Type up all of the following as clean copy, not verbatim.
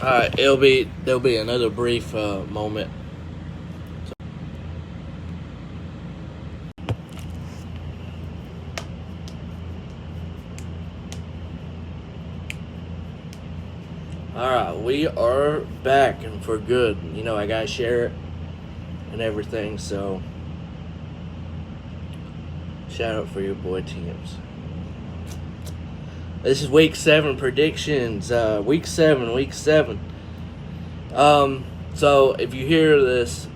Alright, there'll be another brief moment. Alright, we are back and for good. You know, I gotta share it and everything, so shout out for your boy teams. This is week 7 predictions. Week 7. So if you hear this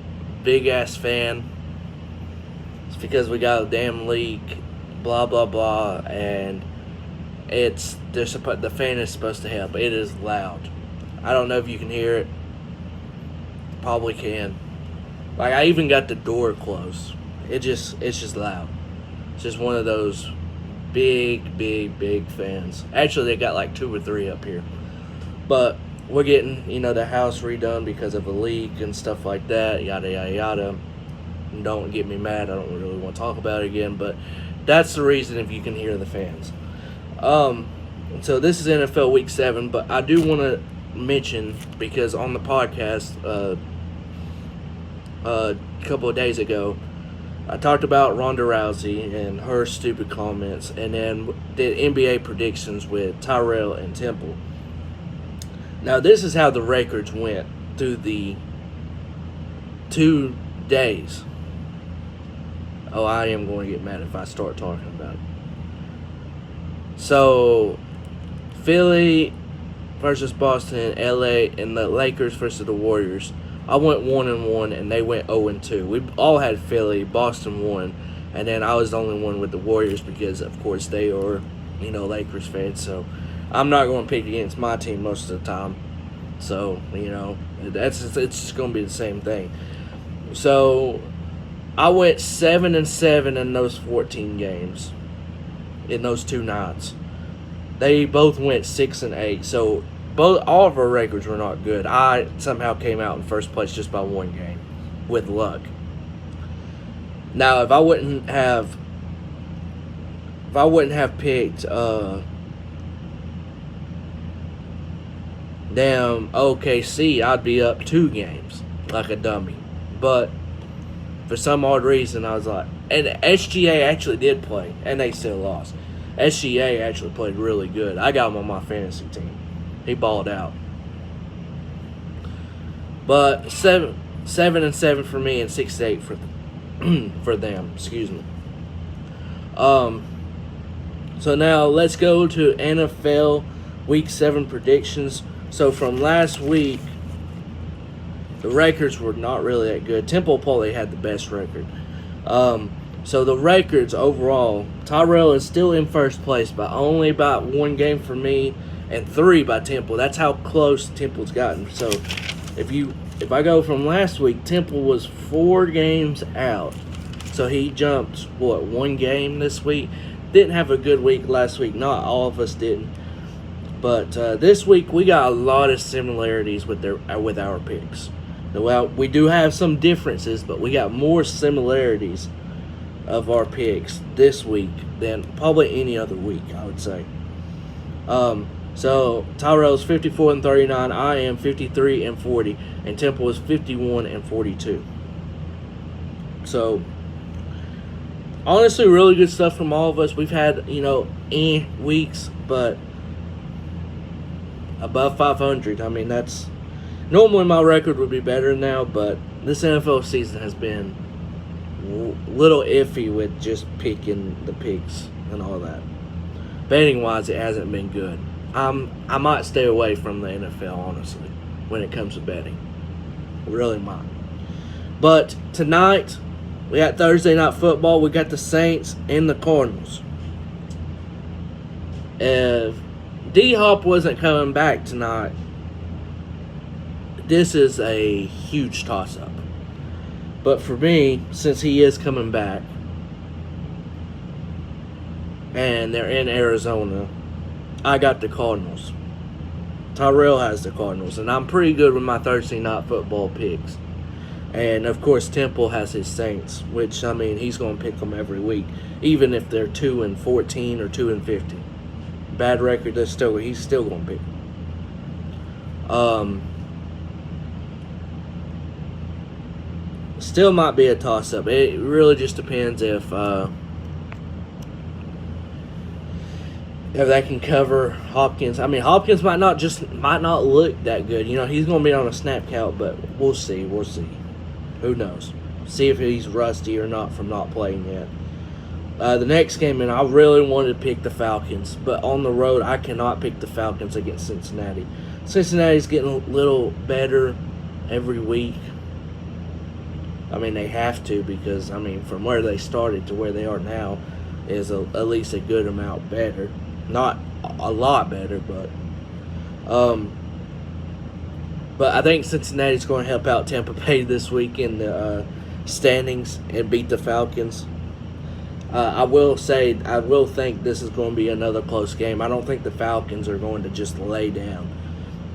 big ass fan, it's because we got a damn leak, blah blah blah, and the fan is supposed to help. It is loud. I don't know if you can hear it. Probably can. Like, I even got the door closed. It's just loud. It's just one of those big fans. Actually, they got like 2 or 3 up here. But we're getting, the house redone because of a leak and stuff like that, yada yada yada. And don't get me mad, I don't really want to talk about it again, but that's the reason if you can hear the fans. So this is NFL Week 7, but I do want to mention, because on the podcast a couple of days ago, I talked about Ronda Rousey and her stupid comments, and then did NBA predictions with Tyrell and Temple. Now, this is how the records went through the 2 days. Oh, I am going to get mad if I start talking about it. So, Philly versus Boston, LA, and the Lakers versus the Warriors. I went 1-1, and they went 0-2. We all had Philly. Boston won, and then I was the only one with the Warriors because, of course, they are, Lakers fans. So I'm not going to pick against my team most of the time. So it's just going to be the same thing. So I went 7-7 in those 14 games, in those 2 nights. They both went 6-8. So all of our records were not good. I somehow came out in first place just by 1 game, with luck. Now, if I wouldn't have picked damn OKC, I'd be up 2 games like a dummy. But for some odd reason, I was like, and SGA actually did play, and they still lost. SGA actually played really good. I got him on my fantasy team. He balled out. But 7-7 for me and 6-8 for them. Excuse me. So now let's go to NFL Week 7 predictions. So from last week, the records were not really that good. Temple probably had the best record. So the records overall, Tyrell is still in first place by only about 1 game for me and 3 by Temple. That's how close Temple's gotten. So if I go from last week, Temple was 4 games out. So he jumped, 1 game this week. Didn't have a good week last week. Not all of us didn't. But this week we got a lot of similarities with our picks. Well, we do have some differences, but we got more similarities of our picks this week than probably any other week, I would say. So Tyrell's 54-39, I am 53-40, and Temple is 51-42. So honestly, really good stuff from all of us. We've had weeks, but above 500. I mean, that's normally my record would be better now, but this NFL season has been a little iffy with just picking the picks and all that. Betting wise, it hasn't been good. I might stay away from the NFL, honestly, when it comes to betting. I really might. But tonight, we got Thursday Night Football. We got the Saints and the Cardinals. If D-Hop wasn't coming back tonight, this is a huge toss-up. But for me, since he is coming back, and they're in Arizona, I got the Cardinals. Tyrell has the Cardinals, and I'm pretty good with my Thursday Night Football picks. And, of course, Temple has his Saints, which, I mean, he's going to pick them every week, even if they're 2-14 or 2-50. Bad record, he's still going to pick them. Um, Still might be a toss-up. It really just depends if they can cover Hopkins. I mean, Hopkins might not look that good. He's going to be on a snap count, but we'll see. We'll see. Who knows? See if he's rusty or not from not playing yet. The next game, and I really wanted to pick the Falcons, but on the road, I cannot pick the Falcons against Cincinnati. Cincinnati's getting a little better every week. I mean, they have to because, from where they started to where they are now is at least a good amount better. Not a lot better, but I think Cincinnati's going to help out Tampa Bay this week in the standings and beat the Falcons. I will think this is going to be another close game. I don't think the Falcons are going to just lay down.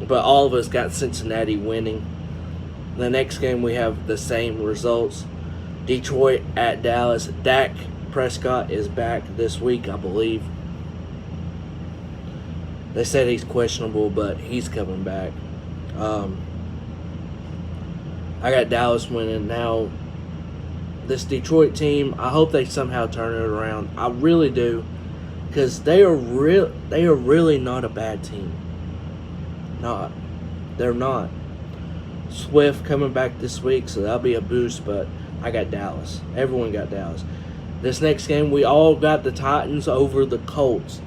But all of us got Cincinnati winning. The next game we have the same results. Detroit at Dallas. Dak Prescott is back this week, I believe. They said he's questionable, but he's coming back. I got Dallas winning. Now, this Detroit team, I hope they somehow turn it around. I really do, because they are really not a bad team. They're not. Swift coming back this week, so that'll be a boost, but I got Dallas. Everyone got Dallas. This next game, we all got the Titans over the Colts.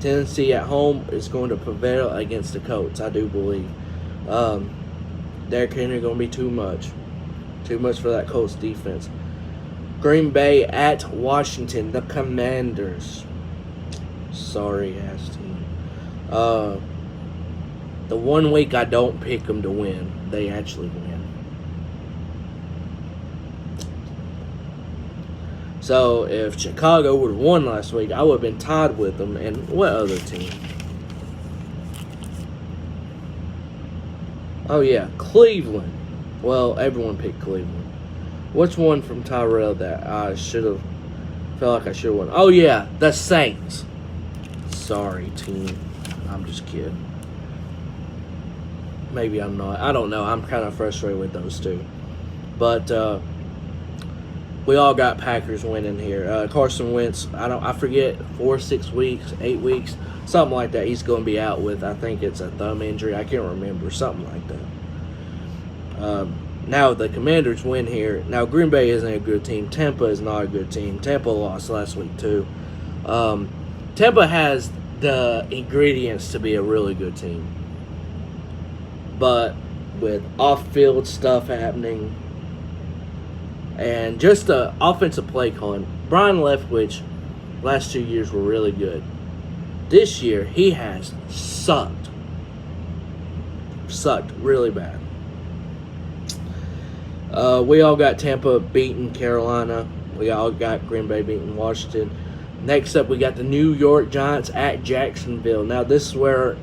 Tennessee at home is going to prevail against the Colts, I do believe. Derrick Henry going to be too much. Too much for that Colts defense. Green Bay at Washington, the Commanders. Sorry, ass team. The 1 week I don't pick them to win, they actually win. So if Chicago would have won last week, I would have been tied with them. And what other team? Oh yeah, Cleveland. Well, everyone picked Cleveland. What's one from Tyrell that I should have felt like I should have won? Oh yeah, the Saints. Sorry, team. I'm just kidding. Maybe I'm not. I don't know. I'm kind of frustrated with those two. But we all got Packers winning here. Carson Wentz, I forget, 4, 6 weeks, 8 weeks, something like that. He's going to be out with, I think it's a thumb injury. I can't remember, something like that. Now the Commanders win here. Now Green Bay isn't a good team. Tampa is not a good team. Tampa lost last week too. Tampa has the ingredients to be a really good team. But with off-field stuff happening and just the offensive play calling, Brian Leftwich last 2 years were really good. This year, he has sucked. Sucked really bad. We all got Tampa beating Carolina. We all got Green Bay beating Washington. Next up, we got the New York Giants at Jacksonville. Now, this is where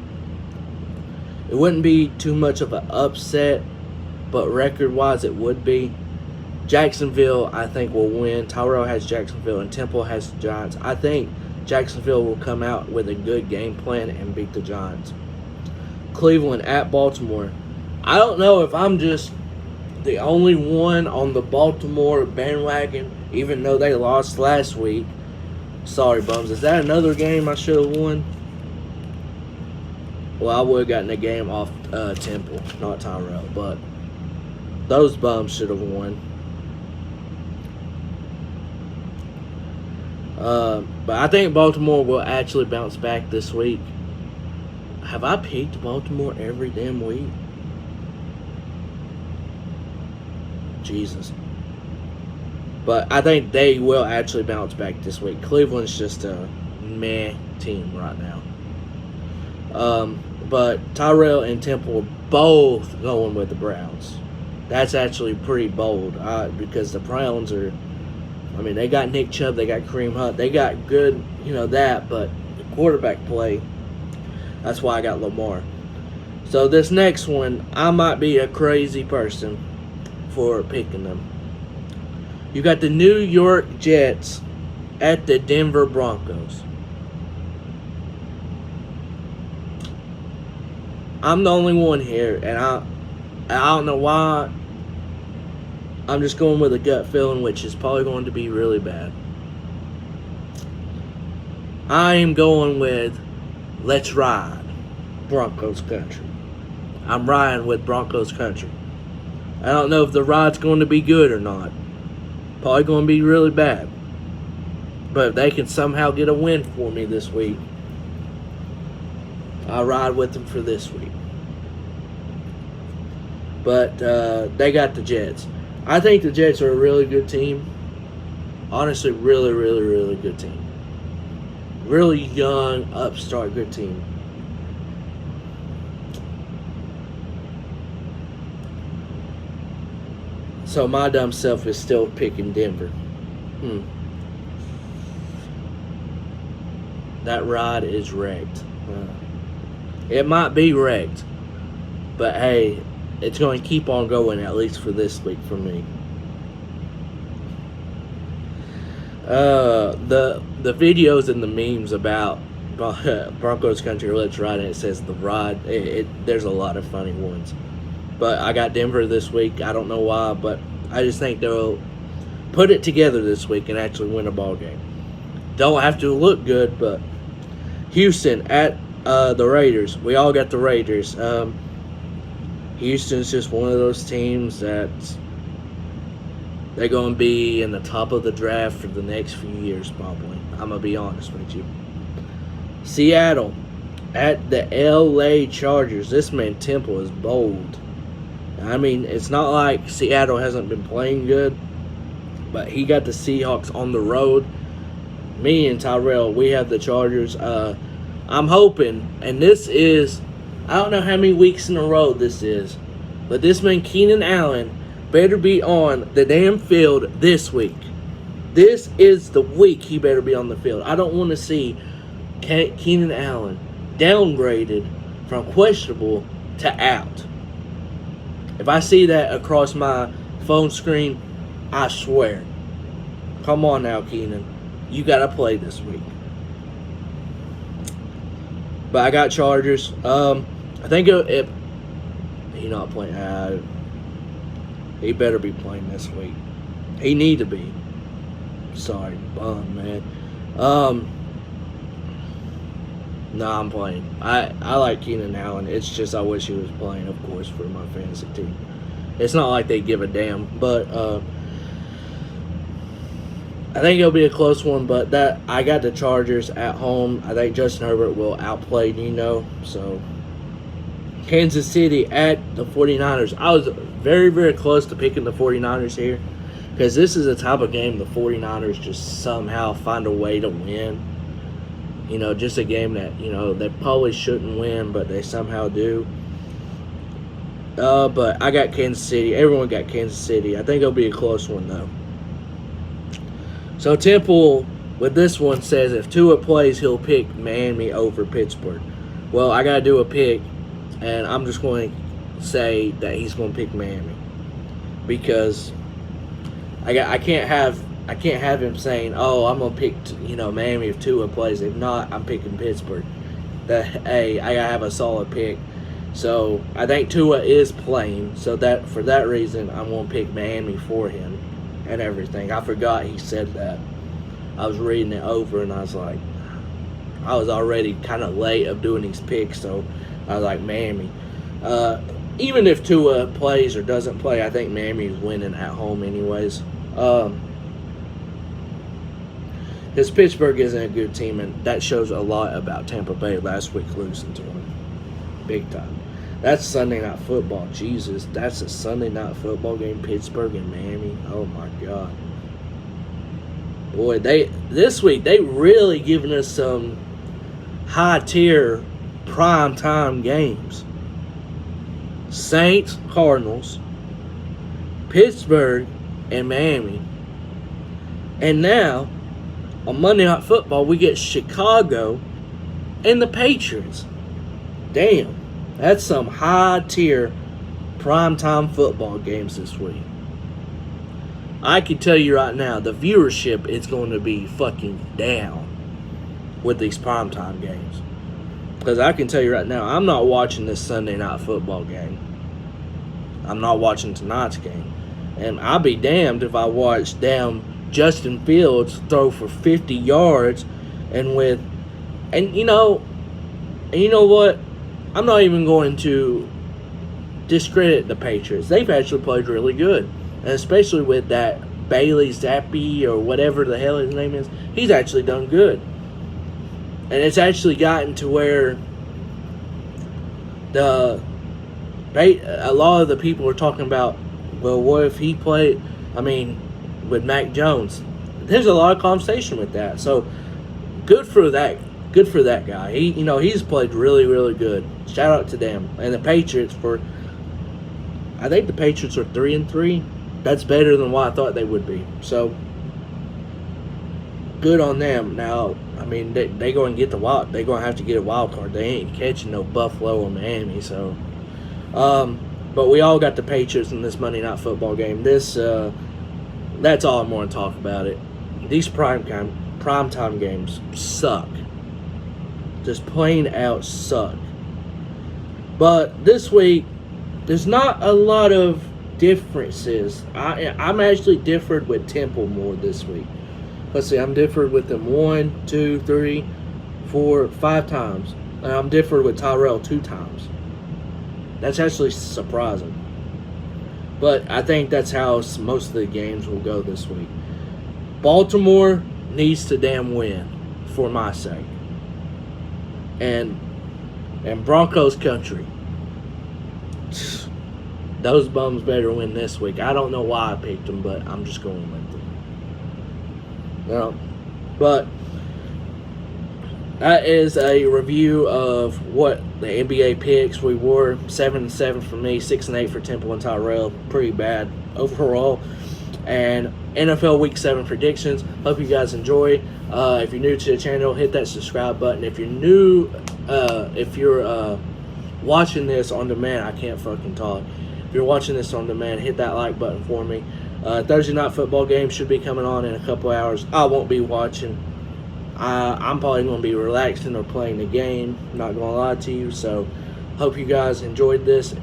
it wouldn't be too much of an upset, but record-wise it would be. Jacksonville, I think, will win. Tyrell has Jacksonville, and Temple has the Giants. I think Jacksonville will come out with a good game plan and beat the Giants. Cleveland at Baltimore. I don't know if I'm just the only one on the Baltimore bandwagon, even though they lost last week. Sorry, bums. Is that another game I should have won? Well, I would have gotten a game off Temple, not Tyrell, but those bums should have won. But I think Baltimore will actually bounce back this week. Have I picked Baltimore every damn week? Jesus. But I think they will actually bounce back this week. Cleveland's just a meh team right now. But Tyrell and Temple are both going with the Browns. That's actually pretty bold because the Browns are, they got Nick Chubb, they got Kareem Hunt, they got good, that, but the quarterback play, that's why I got Lamar. So this next one, I might be a crazy person for picking them. You got the New York Jets at the Denver Broncos. I'm the only one here, and I don't know why. I'm just going with a gut feeling, which is probably going to be really bad. I am going with let's ride Broncos country. I'm riding with Broncos country. I don't know if the ride's going to be good or not. Probably going to be really bad. But if they can somehow get a win for me this week, I'll ride with them for this week. But they got the Jets. I think the Jets are a really good team. Honestly, really, really, really good team. Really young, upstart, good team. So my dumb self is still picking Denver. That ride is wrecked. It might be wrecked. But hey, it's going to keep on going, at least for this week for me. The videos and the memes about Broncos country, let's ride, and it says the ride. There's a lot of funny ones. But I got Denver this week. I don't know why, but I just think they'll put it together this week and actually win a ball game. Don't have to look good, but Houston at the Raiders. We all got the Raiders. Houston's just one of those teams that they're going to be in the top of the draft for the next few years, probably. I'm going to be honest with you. Seattle at the LA Chargers. This man Temple is bold. I mean, it's not like Seattle hasn't been playing good, but he got the Seahawks on the road. Me and Tyrell, we have the Chargers. I'm hoping, and this is, I don't know how many weeks in a row this is, but this man Keenan Allen better be on the damn field this week. This is the week he better be on the field. I don't want to see Keenan Allen downgraded from questionable to out. If I see that across my phone screen, I swear. Come on now, Keenan. You got to play this week. But I got Chargers. I think if he not playing, he better be playing this week. He need to be. Sorry, man. No, I'm playing. I like Keenan Allen. It's just I wish he was playing, of course, for my fantasy team. It's not like they give a damn, but I think it'll be a close one. But that I got the Chargers at home. I think Justin Herbert will outplay Nino. So Kansas City at the 49ers. I was very, very close to picking the 49ers here because this is a type of game the 49ers just somehow find a way to win. You know, just a game that, you know, they probably shouldn't win, but they somehow do. But I got Kansas City. Everyone got Kansas City. I think it'll be a close one, though. So Temple, with this one, says if Tua plays, he'll pick Miami over Pittsburgh. Well, I got to do a pick, and I'm just going to say that he's going to pick Miami. Because I can't have him saying, "Oh, I'm gonna pick Miami if Tua plays." If not, I'm picking Pittsburgh. I gotta have a solid pick. So I think Tua is playing. So that for that reason, I'm gonna pick Miami for him and everything. I forgot he said that. I was reading it over and I was like, I was already kind of late of doing these picks, so I was like Miami. Even if Tua plays or doesn't play, I think Miami is winning at home anyways. Because Pittsburgh isn't a good team, and that shows a lot about Tampa Bay last week losing to them. Big time. That's Sunday Night Football. Jesus, that's a Sunday Night Football game, Pittsburgh and Miami. Oh, my God. Boy, this week, they really giving us some high-tier prime-time games. Saints, Cardinals, Pittsburgh, and Miami. And now, on Monday Night Football, we get Chicago and the Patriots. Damn, that's some high-tier primetime football games this week. I can tell you right now, the viewership is going to be fucking down with these primetime games. Because I can tell you right now, I'm not watching this Sunday night football game. I'm not watching tonight's game. And I'll be damned if I watch Justin Fields throw for 50 yards and you know what? I'm not even going to discredit the Patriots. They've actually played really good. And especially with that Bailey Zappi or whatever the hell his name is, he's actually done good. And it's actually gotten to where a lot of the people are talking about, well, what if he played, with Mac Jones? There's a lot of conversation with that. So, good for that guy. He's played really, really good. Shout out to them. And the Patriots I think the Patriots are 3-3. That's better than what I thought they would be. So, good on them. Now, they go and get the wild. They're going to have to get a wild card. They ain't catching no Buffalo or Miami. So, but we all got the Patriots in this Monday Night Football game. That's all I'm going to talk about it. These primetime games suck. Just plain out suck. But this week, there's not a lot of differences. I'm actually differed with Temple more this week. Let's see, I'm differed with them 1, 2, 3, 4, 5 times. And I'm differed with Tyrell 2 times. That's actually surprising. But I think that's how most of the games will go this week. Baltimore needs to damn win for my sake. And Broncos country. Those bums better win this week. I don't know why I picked them, but I'm just going with them. But that is a review of what the NBA picks. We were 7-7 for me, 6-8 for Temple and Tyrell. Pretty bad overall. And NFL Week 7 predictions. Hope you guys enjoy. If you're new to the channel, hit that subscribe button. If you're watching this on demand, I can't fucking talk. If you're watching this on demand, hit that like button for me. Thursday night football game should be coming on in a couple hours. I won't be watching. I'm probably going to be relaxing or playing the game. Not going to lie to you. So, hope you guys enjoyed this.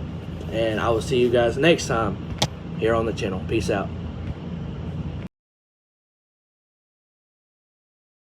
And I will see you guys next time here on the channel. Peace out.